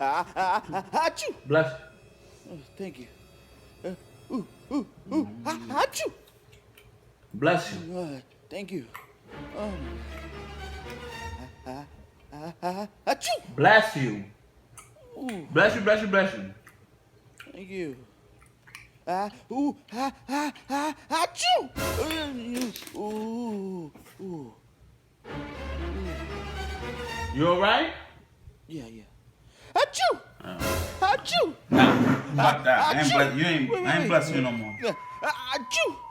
Achoo. Bless. Oh, thank you. Achoo. Bless you. Thank you. Achoo. Bless you. Ooh, Bless you, bless you, bless you. thank you. Achoo. Ooh. You alright? Yeah. Achoo. Achoo. Nah, fuck that. I ain't bless you no more. Achoo.